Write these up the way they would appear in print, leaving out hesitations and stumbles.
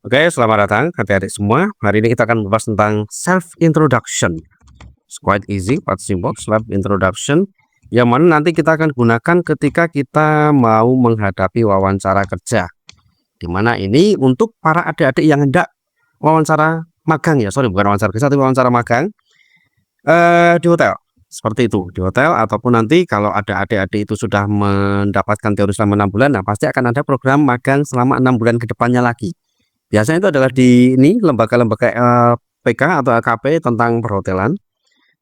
Oke, selamat datang adik-adik semua. Hari ini kita akan membahas tentang self introduction. It's quite easy, quite simple. Self introduction yang mana nanti kita akan gunakan ketika kita mau menghadapi wawancara kerja. Dimana ini untuk para adik-adik yang hendak wawancara magang ya, sorry bukan wawancara kerja, tapi wawancara magang di hotel. Seperti itu, di hotel ataupun nanti kalau ada adik-adik itu sudah mendapatkan teori selama 6 bulan, nah pasti akan ada program magang selama 6 bulan ke depannya lagi. Biasanya itu adalah di ini lembaga-lembaga LPK atau LKP tentang perhotelan.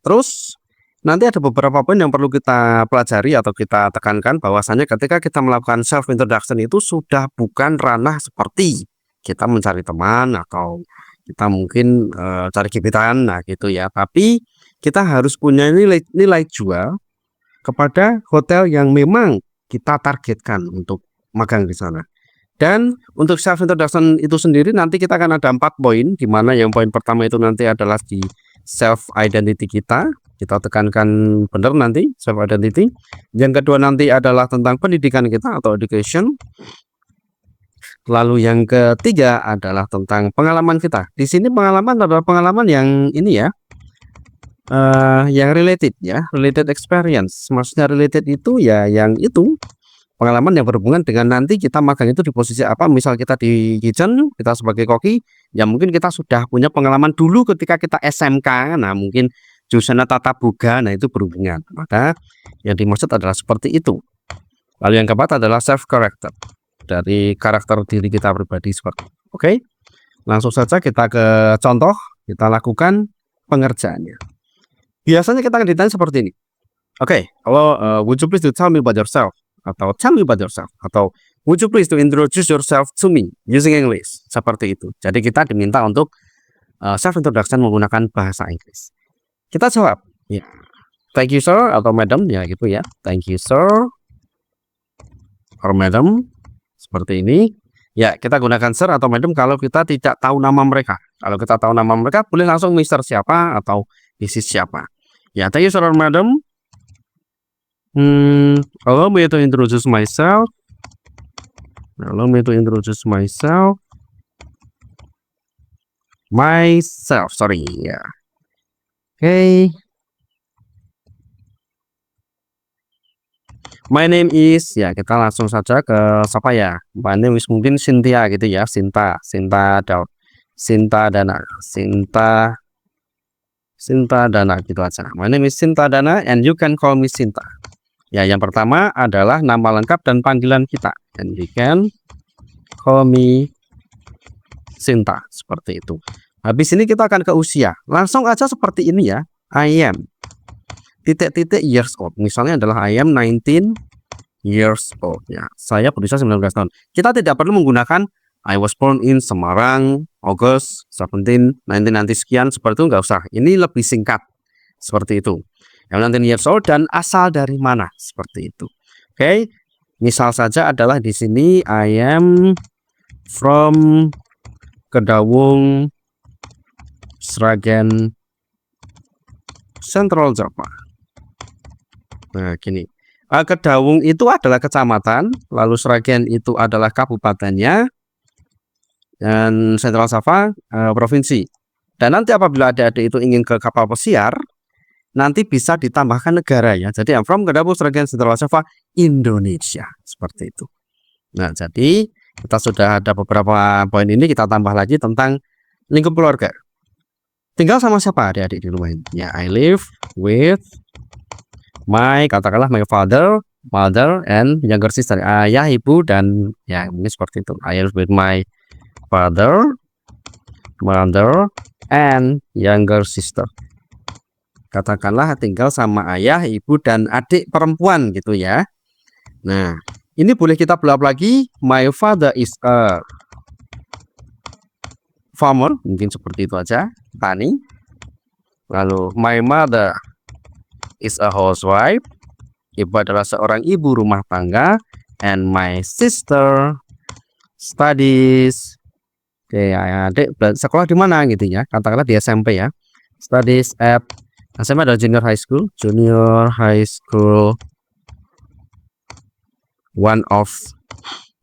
Terus nanti ada beberapa poin yang perlu kita pelajari atau kita tekankan bahwasanya ketika kita melakukan self introduction itu sudah bukan ranah seperti kita mencari teman atau kita mungkin cari gebetan, nah gitu ya. Tapi kita harus punya nilai jual kepada hotel yang memang kita targetkan untuk magang di sana. Dan untuk self introduction itu sendiri nanti kita akan ada 4 poin, di mana yang poin pertama itu nanti adalah di self identity kita tekankan benar nanti self identity. Yang kedua nanti adalah tentang pendidikan kita atau education. Lalu yang ketiga adalah tentang pengalaman kita. Di sini pengalaman adalah pengalaman yang ini ya, yang related ya, related experience. Maksudnya related itu ya yang itu pengalaman yang berhubungan dengan nanti kita magang itu di posisi apa. Misal kita di kitchen, kita sebagai koki, ya mungkin kita sudah punya pengalaman dulu ketika kita SMK. Nah mungkin jurusan tata boga, nah itu berhubungan. Maka yang dimaksud adalah seperti itu. Lalu yang keempat adalah self character, dari karakter diri kita pribadi seperti itu. Oke, langsung saja kita ke contoh, kita lakukan pengerjaannya. Biasanya kita akan ditanya seperti ini. Oke, kalau would you please to tell me about yourself? Atau tell me about yourself, atau would you please to introduce yourself to me using English, seperti itu. Jadi kita diminta untuk self introduction menggunakan bahasa Inggris. Kita jawab ya, thank you sir atau madam ya gitu ya, thank you sir or madam, seperti ini ya. Kita gunakan sir atau madam kalau kita tidak tahu nama mereka. Kalau kita tahu nama mereka boleh langsung Mister siapa atau Mrs siapa ya. Thank you sir or madam. Allow me to introduce myself. Sorry ya. Okay. My name is ya, kita langsung saja ke siapa ya. My name is mungkin Cynthia gitu ya. Sinta Dana gitu aja. My name is Sinta Dana and you can call me Sinta. Ya, yang pertama adalah nama lengkap dan panggilan kita. And you can call me Sinta, seperti itu. Habis ini kita akan ke usia. Langsung aja seperti ini ya. I am titik-titik years old. Misalnya adalah I am 19 years old ya. Saya berusia 19 tahun. Kita tidak perlu menggunakan I was born in Semarang, August 17, 1990 sekian, seperti itu nggak usah. Ini lebih singkat seperti itu. Yang 19 years old dan asal dari mana, seperti itu. Oke, misal saja adalah di sini I am from Kedawung, Sragen, Central Java. Nah, gini. Kedawung itu adalah kecamatan, lalu Sragen itu adalah kabupatennya, dan Central Java provinsi. Dan nanti apabila adik-adik itu ingin ke kapal pesiar, nanti bisa ditambahkan negara ya. Jadi I'm from Kedawung, Sragen, Central Java, Indonesia, seperti itu. Nah, jadi kita sudah ada beberapa poin ini, kita tambah lagi tentang lingkup keluarga. Tinggal sama siapa adik-adik di rumah ini? Ya, I live with my, katakanlah my father, mother, and younger sister. Ayah, ibu, dan ya ini seperti itu. I live with my father, mother, and younger sister. Katakanlah tinggal sama ayah, ibu, dan adik perempuan gitu ya. Nah, ini boleh kita belap lagi. My father is a farmer, mungkin seperti itu aja, petani. Lalu my mother is a housewife, ibu adalah seorang ibu rumah tangga, and my sister studies. Oke, adik sekolah di mana gitu ya, katakanlah di SMP ya. Studies at SMP adalah junior high school one of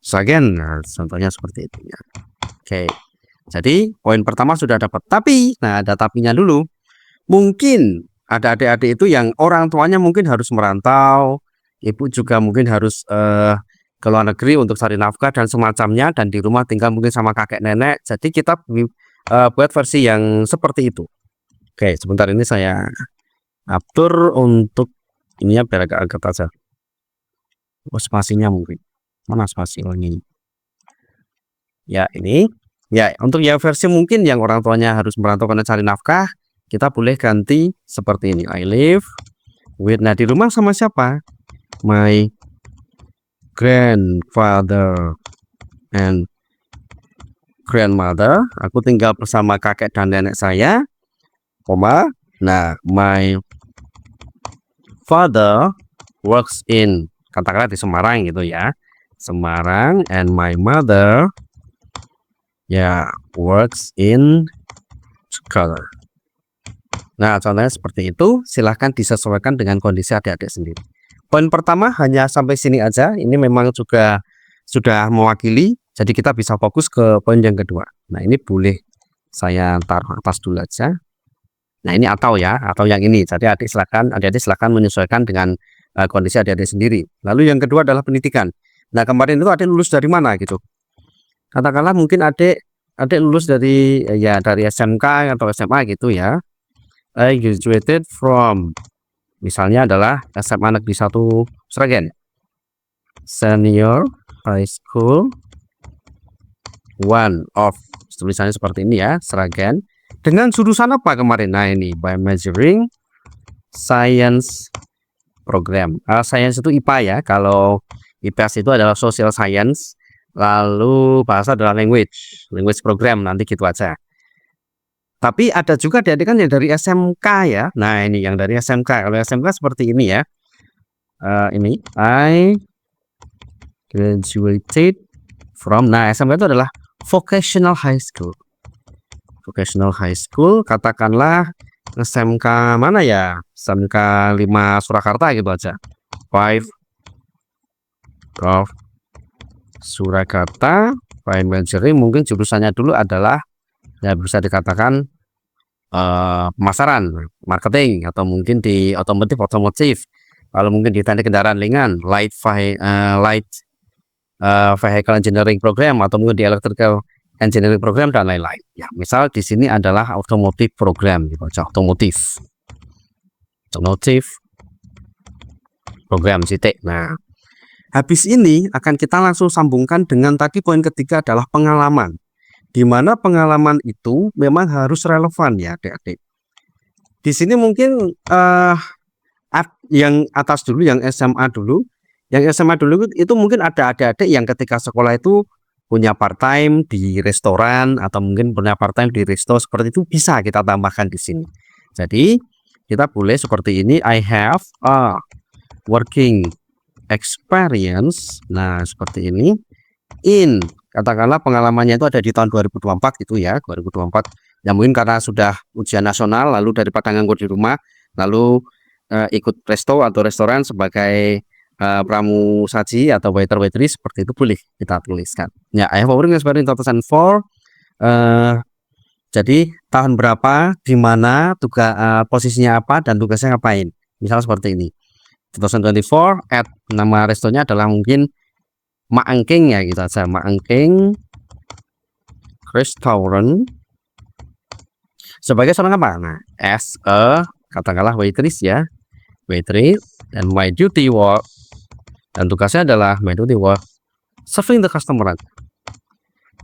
Sragen, contohnya seperti itu ya. Oke, Jadi poin pertama sudah dapat. Tapi, nah ada tapinya dulu. Mungkin ada adik-adik itu yang orang tuanya mungkin harus merantau, ibu juga mungkin harus ke luar negeri untuk cari nafkah dan semacamnya, dan di rumah tinggal mungkin sama kakek nenek. Jadi kita buat versi yang seperti itu. Oke, sebentar ini saya atur untuk ininya biar agak aja. Oh, spasinya mungkin. Mana spasi ini? Ya, ini. Ya, untuk yang versi mungkin yang orang tuanya harus merantau karena cari nafkah, kita boleh ganti seperti ini. I live with. Nah, di rumah sama siapa? My grandfather and grandmother. Aku tinggal bersama kakek dan nenek saya. Koma. Nah, my father works in, katakanlah di Semarang gitu ya. Semarang, and my mother ya works in Jakarta. Nah, contohnya seperti itu. Silahkan disesuaikan dengan kondisi adik-adik sendiri. Poin pertama hanya sampai sini aja. Ini memang juga sudah mewakili. Jadi kita bisa fokus ke poin yang kedua. Nah, ini boleh saya taruh atas dulu aja. Nah, ini atau ya, atau yang ini. Jadi adik-adik silakan menyesuaikan dengan kondisi adik-adik sendiri. Lalu yang kedua adalah pendidikan. Nah, kemarin itu adik lulus dari mana gitu? Katakanlah mungkin adik lulus dari dari SMK atau SMA gitu ya. I graduated from, misalnya adalah SMA Negeri 1 Sragen, Senior High School 1 of, tulisannya seperti ini ya, Sragen. Dengan jurusan apa kemarin? Nah, ini by majoring science program. Science itu IPA ya. Kalau IPS itu adalah social science. Lalu bahasa adalah language program, nanti gitu aja. Tapi ada juga adik-adik kan yang dari SMK ya. Nah, ini yang dari SMK. Kalau SMK seperti ini ya. Ini I graduated from. Nah, SMK itu adalah vocational high school. Vocational high school, katakanlah SMK mana ya? SMK 5 Surakarta gitu aja. 5 of Surakarta, by majoring, mungkin jurusannya dulu adalah ya bisa dikatakan pemasaran, marketing, atau mungkin di otomotif. Kalau mungkin di teknik kendaraan ringan, light vehicle engineering program, atau mungkin di electrical engineering program dan lain-lain. Ya, misal di sini adalah otomotif program, gitu aja, otomotif program titik. Nah, habis ini akan kita langsung sambungkan dengan tadi poin ketiga adalah pengalaman. Di mana pengalaman itu memang harus relevan ya adik-adik. Di sini mungkin yang atas dulu, yang SMA dulu. Yang SMA dulu itu mungkin ada adik-adik yang ketika sekolah itu punya part time di restoran, atau mungkin punya part time di resto, seperti itu bisa kita tambahkan di sini. Jadi kita boleh seperti ini, I have a working experience. Nah, seperti ini. In, katakanlah pengalamannya itu ada di tahun 2024 gitu ya, 2024. Ya mungkin karena sudah ujian nasional, lalu daripada nganggur di rumah, lalu ikut resto atau restoran sebagai pramu saji atau waiter waitress, seperti itu boleh kita tuliskan. Ya, I have working experience in 2004. Jadi tahun berapa, di mana, tugas posisinya apa, dan tugasnya ngapain. Misal seperti ini. 2024 at nama restonya adalah mungkin Mak Angking ya, gitu aja, Mak Angking Restaurant. Sebagai seorang apa? Nah, as a, katakanlah waitress ya, waitress, dan my duty work, dan tugasnya adalah my duty work serving the customer.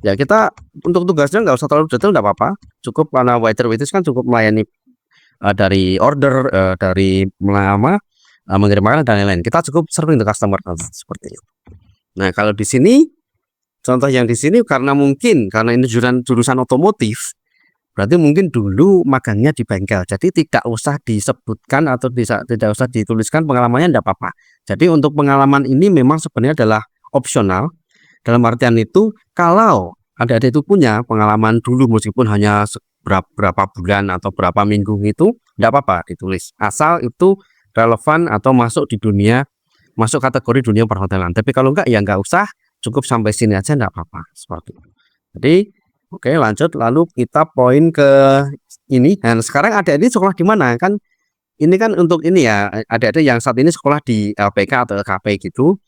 Ya, kita untuk tugasnya nggak usah terlalu detail, nggak apa-apa, cukup karena waiter waitress kan cukup melayani dari order, dari mengirim makanan dan lain-lain. Kita cukup serving the customer seperti itu. Nah, kalau di sini contoh yang di sini karena ini jurusan otomotif, berarti mungkin dulu magangnya di bengkel. Jadi tidak usah disebutkan atau tidak usah dituliskan pengalamannya, tidak apa-apa. Jadi untuk pengalaman ini memang sebenarnya adalah opsional. Dalam artian itu kalau adik-adik itu punya pengalaman dulu meskipun hanya berapa bulan atau berapa minggu itu, tidak apa-apa ditulis. Asal itu relevan atau masuk kategori dunia perhotelan. Tapi kalau enggak ya enggak usah, cukup sampai sini aja, enggak apa-apa seperti itu. Jadi Oke, lanjut. Lalu kita poin ke ini. Dan sekarang adik-adik sekolah di mana? Kan ini kan untuk ini ya, adik-adik yang saat ini sekolah di LPK atau LKP gitu.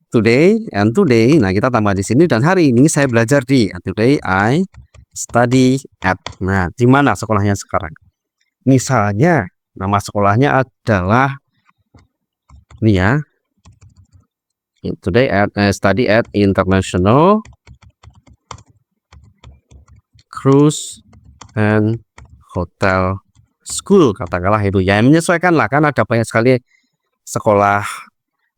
Today and today. Nah, kita tambah di sini dan hari ini saya belajar di today I study at. Nah, di mana sekolahnya sekarang? Misalnya nama sekolahnya adalah ini ya. Today at study at International Cruise and Hotel School, katakanlah itu ya, menyesuaikan lah, kan ada banyak sekali sekolah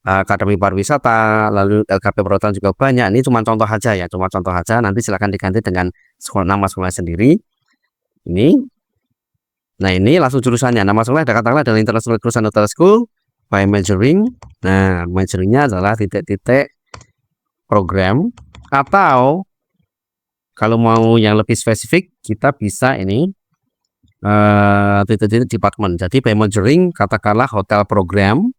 akademi pariwisata, lalu LKP perhotelan juga banyak. Ini cuma contoh aja ya, cuma contoh aja, nanti silahkan diganti dengan nama sekolah sendiri. Nah ini langsung jurusannya, nama sekolah ada katakanlah adalah International Cruise and Hotel School by majoring. Nah majoringnya adalah titik-titik program, atau kalau mau yang lebih spesifik kita bisa ini titik-titik department. Jadi by majoring katakanlah hotel program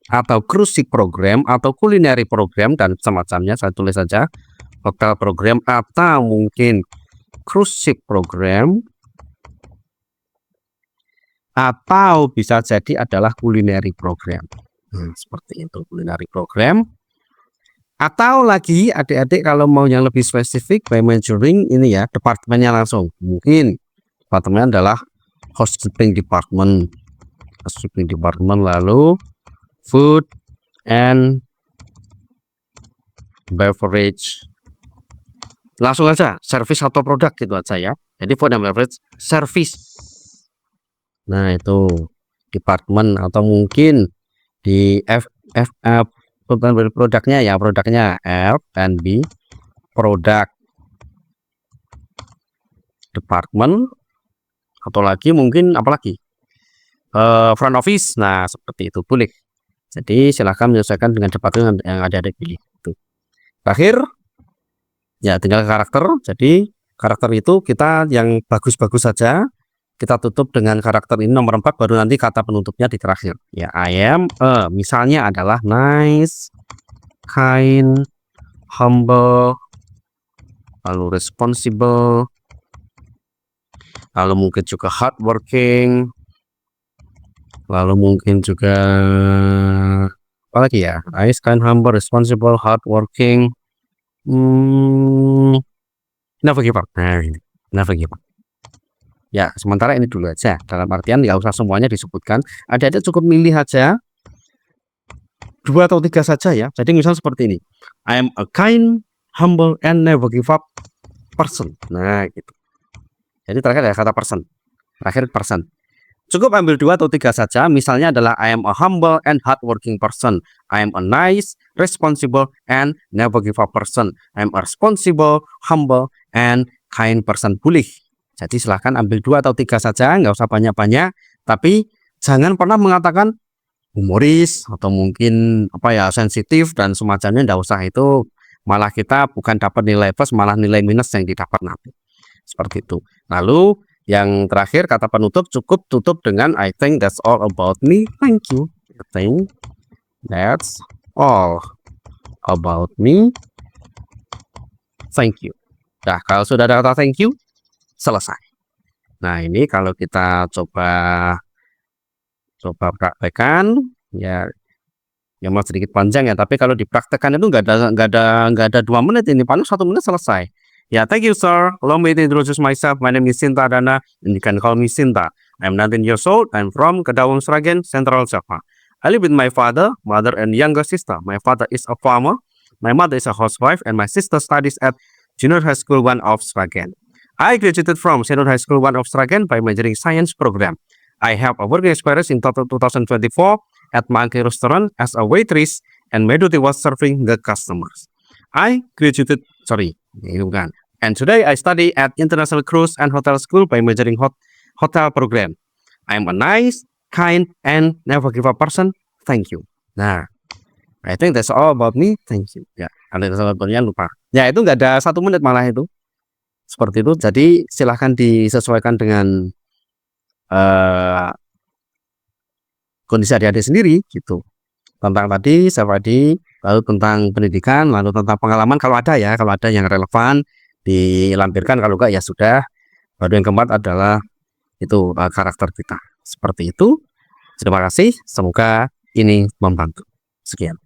atau cruise ship program atau culinary program dan semacamnya, saya tulis saja hotel program atau mungkin cruise ship program, atau bisa jadi adalah culinary program. Seperti itu, culinary program. Atau lagi adik-adik kalau mau yang lebih spesifik by majoring ini ya, departemennya langsung. Mungkin departemen adalah housekeeping department, lalu food and beverage, langsung aja service atau produk gitu aja ya. Jadi food and beverage service. Nah itu departemen, atau mungkin di produknya ya, produknya F&B product department, atau lagi mungkin apalagi front office. Nah seperti itu boleh. Jadi silahkan menyesuaikan dengan departemen yang ada pilih. Terakhir ya tinggal karakter. Jadi karakter itu kita yang bagus-bagus saja kita tutup dengan karakter ini nomor 4, baru nanti kata penutupnya di terakhir ya. I am misalnya adalah nice, kind, humble, lalu responsible, lalu mungkin juga hardworking, lalu mungkin juga apa lagi ya, nice, kind, humble, responsible, hardworking, never give up. Nah ini never give up ya. Sementara ini dulu aja, dalam artian nggak usah semuanya disebutkan, ada cukup milih aja 2 atau 3 saja ya. Jadi misal seperti ini, I am a kind, humble, and never give up person. Nah gitu. Jadi terakhir ada kata person, terakhir person. Cukup ambil 2 atau 3 saja. Misalnya adalah I am a humble and hardworking person, I am a nice, responsible, and never give up person, I am a responsible, humble, and kind person. Boleh. Jadi silahkan ambil 2 atau 3 saja, nggak usah banyak-banyak. Tapi jangan pernah mengatakan humoris atau mungkin apa ya, sensitif dan semacamnya, nggak usah. Itu malah kita bukan dapat nilai plus, malah nilai minus yang didapat nanti. Seperti itu. Lalu yang terakhir kata penutup cukup tutup dengan I think that's all about me. Thank you. I think that's all about me. Thank you. Nah, kalau sudah ada kata thank you, selesai. Nah ini kalau kita coba praktekkan ya, yang mau sedikit panjang ya, tapi kalau dipraktekkan itu nggak ada 2 menit, ini paling 1 menit selesai ya. Thank you sir, allow me to introduce myself. My name is Sinta Dana and you can call me Sinta. I'm 19 years old. I'm from Kedawang, Sragen, Central Java. I live with my father, mother, and younger sister. My father is a farmer, my mother is a housewife, and my sister studies at Junior High School 1 of Sragen. I graduated from Senior High School 1 of Sragen by majoring science program. I have a working experience in 2024 at Monkey Restaurant as a waitress, and my duty was serving the customers. And today I study at International Cruise and Hotel School by majoring hotel program. I am a nice, kind, and never give up person. Thank you. Nah, I think that's all about me. Thank you. Ya, ada sesuatunya lupa. Ya, itu nggak ada 1 menit malah itu. Seperti itu. Jadi silahkan disesuaikan dengan kondisi adik-adik sendiri gitu. Tentang tadi lalu tentang pendidikan, lalu tentang pengalaman kalau ada ya, kalau ada yang relevan dilampirkan, kalau enggak ya sudah. Baru yang keempat adalah itu karakter kita. Seperti itu. Terima kasih, semoga ini membantu. Sekian.